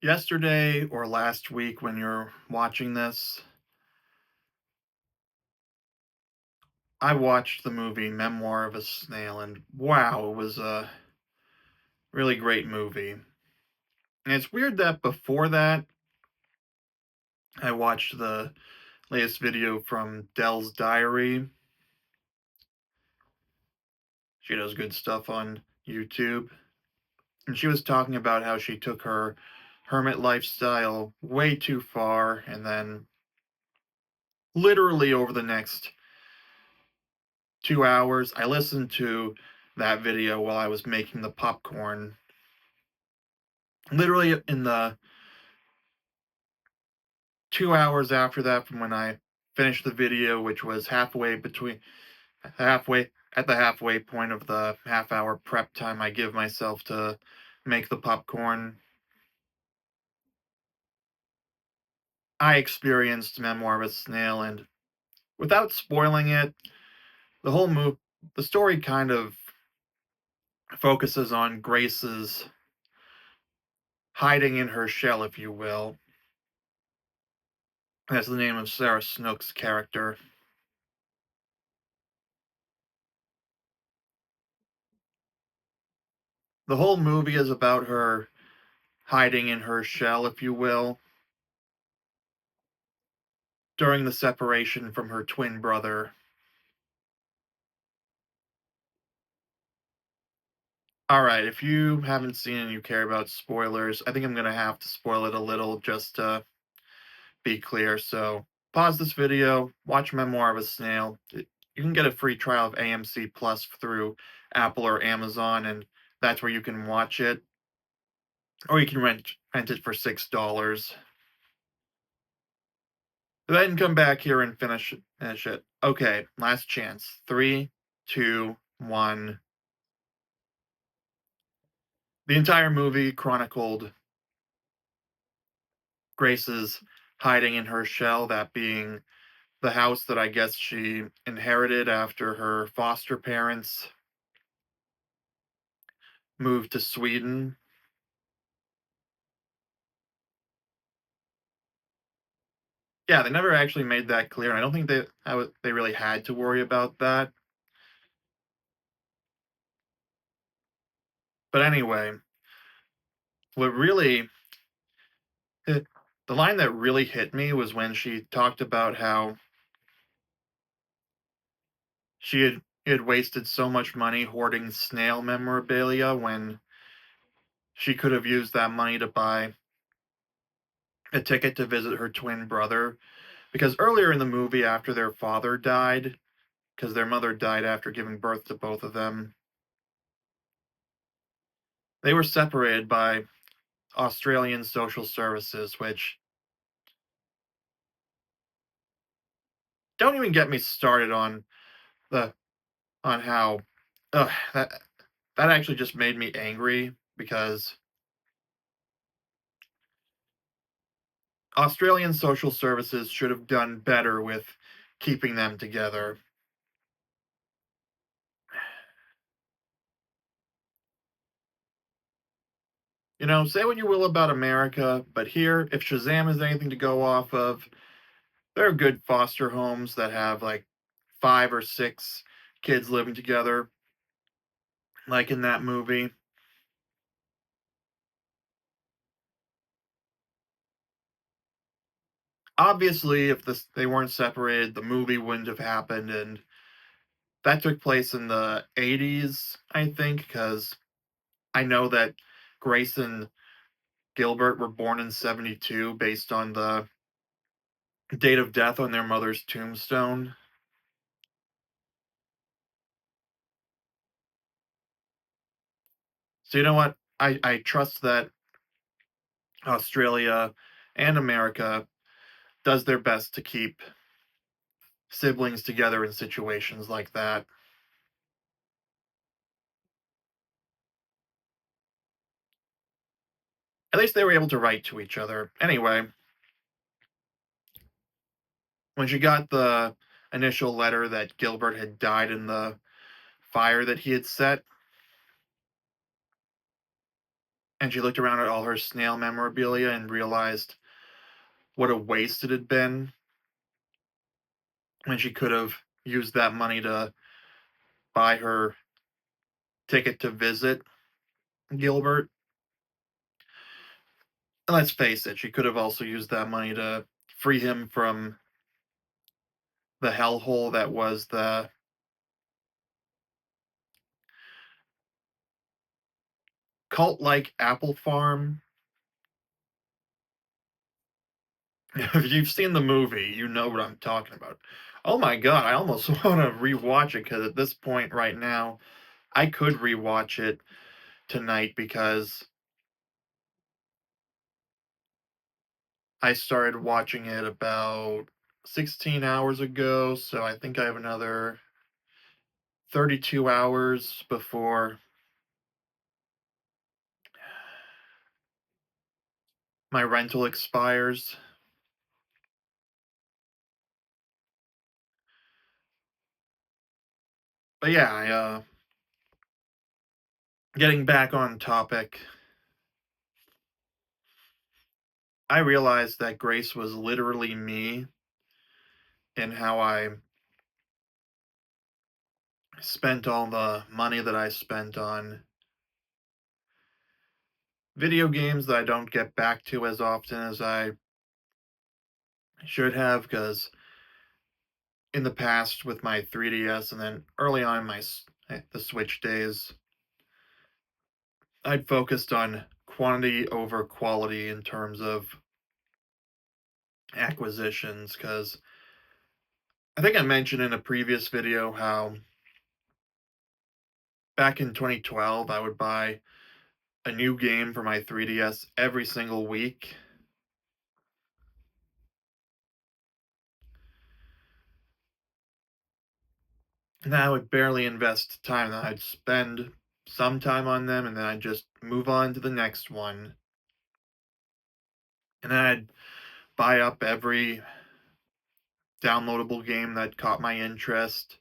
Yesterday or last week when you're watching this, I watched the movie Memoir of a Snail, and wow, it was a really great movie. And it's weird that before that, I watched the latest video from Dell's Diary. She does good stuff on YouTube. And she was talking about how she took her hermit lifestyle way too far, and then literally over the next 2 hours, I listened to that video while I was making the popcorn. Literally in the 2 hours after that, from when I finished the video, which was halfway at the halfway point of the half-hour prep time I give myself to make the popcorn, I experienced Memoir of a Snail, and without spoiling it, the whole move, the story kind of focuses on Grace's hiding in her shell, if you will. That's the name of Sarah Snook's character. The whole movie is about her hiding in her shell, if you will, during the separation from her twin brother. Alright, if you haven't seen and you care about spoilers, I think I'm gonna have to spoil it a little just to be clear. So pause this video, watch Memoir of a Snail. You can get a free trial of AMC Plus through Apple or Amazon, and that's where you can watch it. Or you can rent it for $6. Then come back here and finish it. Okay, last chance. Three, two, one. The entire movie chronicled Grace's hiding in her shell, that being the house that I guess she inherited after her foster parents moved to Sweden. Yeah, they never actually made that clear, and I don't think they really had to worry about that. But anyway, what really the line that really hit me was when she talked about how she had wasted so much money hoarding snail memorabilia when she could have used that money to buy a ticket to visit her twin brother. Because earlier in the movie, after their father died, because their mother died after giving birth to both of them, they were separated by Australian social services, which don't even get me started on the on how ugh, that actually just made me angry because Australian social services should have done better with keeping them together. You know, say what you will about America, but here, if Shazam is anything to go off of, there are good foster homes that have like 5 or 6 kids living together, like in that movie. Obviously, if they weren't separated, the movie wouldn't have happened, and that took place in the 80s, I think, because I know that Grace and Gilbert were born in 72 based on the date of death on their mother's tombstone. So you know what? I trust that Australia and America does their best to keep siblings together in situations like that. At least they were able to write to each other. Anyway, when she got the initial letter that Gilbert had died in the fire that he had set, and she looked around at all her Snail memorabilia and realized what a waste it had been when she could have used that money to buy her ticket to visit Gilbert. And let's face it, she could have also used that money to free him from the hellhole that was the cult-like apple farm. If you've seen the movie, you know what I'm talking about. Oh my god, I almost want to rewatch it because at this point right now, I could rewatch it tonight because I started watching it about 16 hours ago, so I think I have another 32 hours before my rental expires. But yeah, getting back on topic, I realized that Grace was literally me in how I spent all the money that I spent on video games that I don't get back to as often as I should have, because in the past with my 3DS and then early on in the Switch days, I'd focused on quantity over quality in terms of acquisitions, because I think I mentioned in a previous video how back in 2012 I would buy a new game for my 3DS every single week. And I would barely invest time. I'd spend some time on them and then I'd just move on to the next one. And then I'd buy up every downloadable game that caught my interest,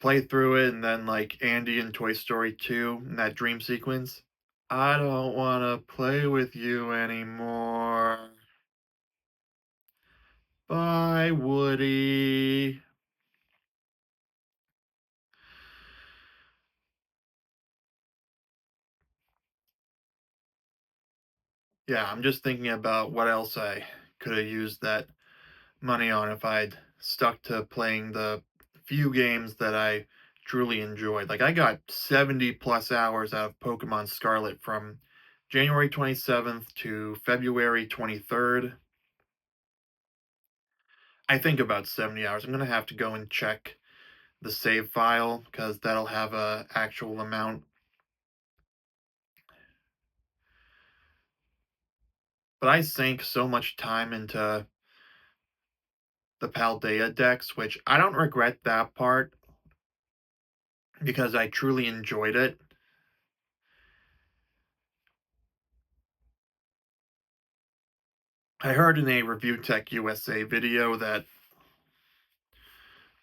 play through it, and then like Andy in Toy Story 2 in that dream sequence. I don't want to play with you anymore. Bye, Woody. Yeah, I'm just thinking about what else I could have used that money on if I'd stuck to playing the few games that I truly enjoyed. Like I got 70 plus hours out of Pokemon Scarlet from January 27th to February 23rd. I think about 70 hours. I'm going to have to go and check the save file because that'll have a actual amount. But I sank so much time into the Paldea decks, which I don't regret that part because I truly enjoyed it. I heard in a Review Tech USA video that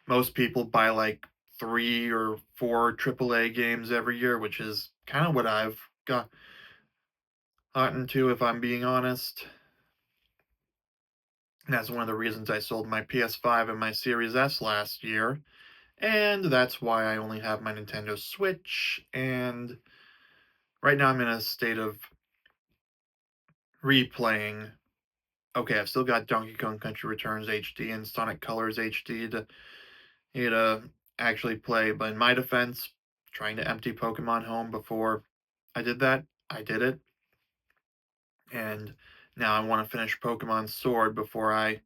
most people buy like 3 or 4 AAA games every year, which is kind of what I've gotten to, if I'm being honest. And that's one of the reasons I sold my PS5 and my Series S last year. And that's why I only have my Nintendo Switch. And right now I'm in a state of replaying. Okay, I've still got Donkey Kong Country Returns HD and Sonic Colors HD to actually play. But in my defense, trying to empty Pokemon Home before I did that, I did it. And now I want to finish Pokemon Sword before I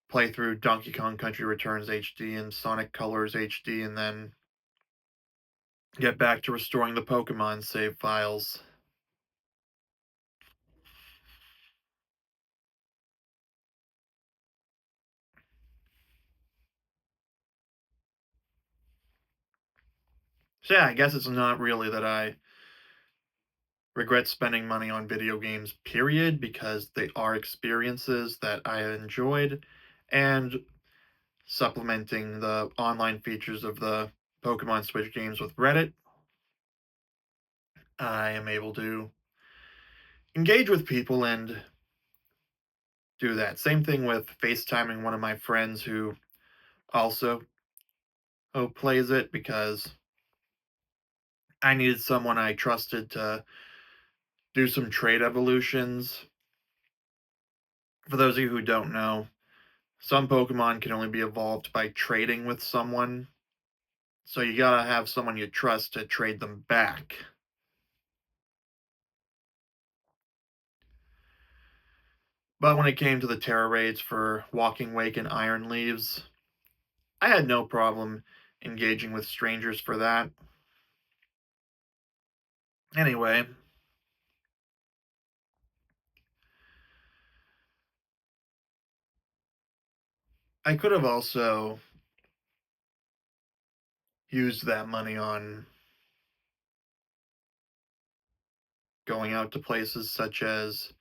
play through Donkey Kong Country Returns HD and Sonic Colors HD and then get back to restoring the Pokemon save files. So yeah, I guess it's not really that I regret spending money on video games, period, because they are experiences that I enjoyed, and supplementing the online features of the Pokemon Switch games with Reddit. I am able to engage with people and do that. Same thing with FaceTiming one of my friends who also plays it because I needed someone I trusted to do some trade evolutions. For those of you who don't know, some Pokemon can only be evolved by trading with someone, so you gotta have someone you trust to trade them back. But when it came to the Terra raids for Walking Wake and Iron Leaves, I had no problem engaging with strangers for that. Anyway, I could have also used that money on going out to places such as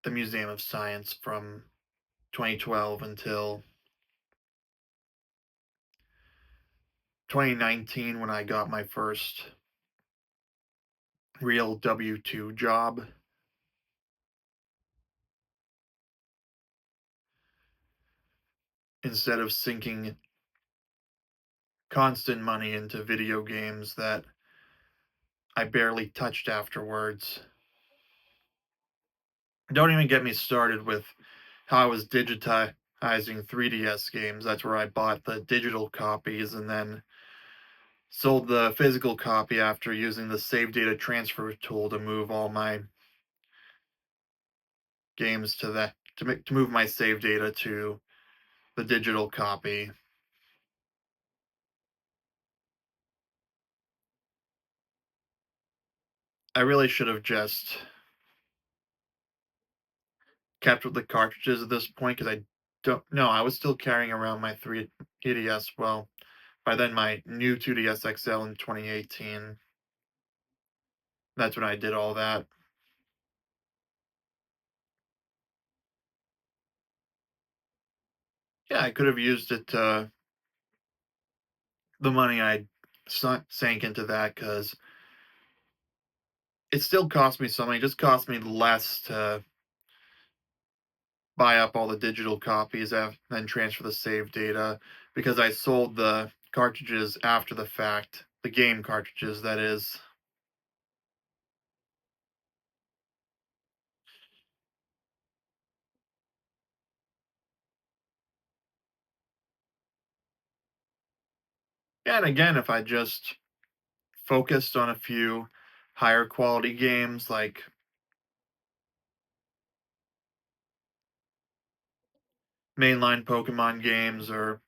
the Museum of Science from 2012 until 2019 when I got my first real W-2 job. Instead of sinking constant money into video games that I barely touched afterwards. Don't even get me started with how I was digitizing 3DS games. That's where I bought the digital copies and then sold the physical copy after using the save data transfer tool to move all my games to that to move my save data to the digital copy. I really should have just kept with the cartridges at this point because I don't know. I was still carrying around my 3DS. Well, by then my new 2DS XL in 2018. That's when I did all that. Yeah, I could have used it the money I sank into that because it still cost me something. It just cost me less to buy up all the digital copies and then transfer the save data because I sold the cartridges after the fact, the game cartridges, that is. Yeah, and again, if I just focused on a few higher quality games like mainline Pokemon games or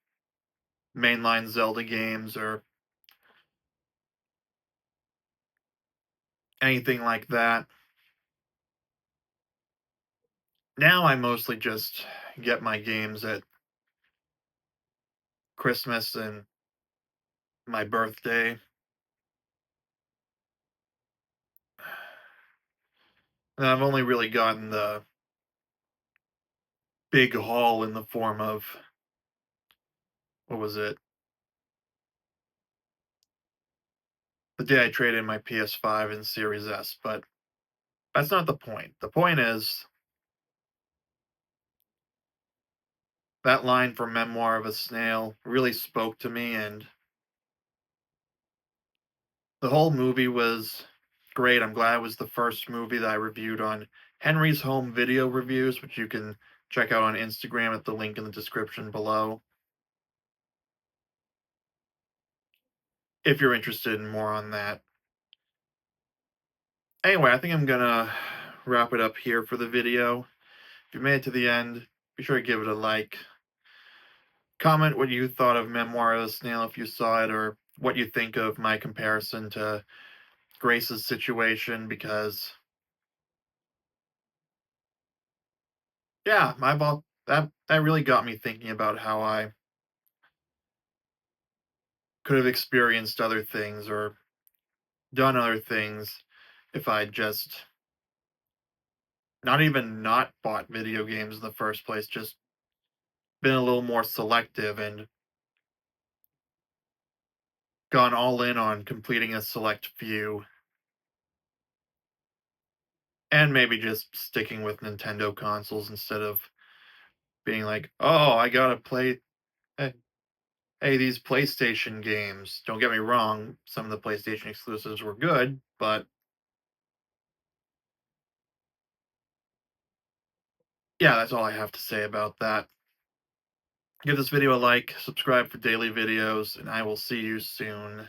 mainline Zelda games or anything like that. Now I mostly just get my games at Christmas and my birthday. And I've only really gotten the big haul in the form of, what was it? The day I traded in my PS5 and Series S, but that's not the point. The point is that line from Memoir of a Snail really spoke to me, and the whole movie was great. I'm glad it was the first movie that I reviewed on Henry's Home Video Reviews, which you can check out on Instagram at the link in the description below if you're interested in more on that. Anyway, I think I'm gonna wrap it up here for the video. If you made it to the end, be sure to give it a like. Comment what you thought of Memoir of a Snail if you saw it, or what you think of my comparison to Grace's situation, because yeah, that really got me thinking about how I could have experienced other things or done other things if I'd just not even not bought video games in the first place, just been a little more selective and gone all in on completing a select few. And maybe just sticking with Nintendo consoles instead of being like, "Oh, I gotta play hey, hey, these PlayStation games." Don't get me wrong, some of the PlayStation exclusives were good, but yeah, that's all I have to say about that. Give this video a like, subscribe for daily videos, and I will see you soon.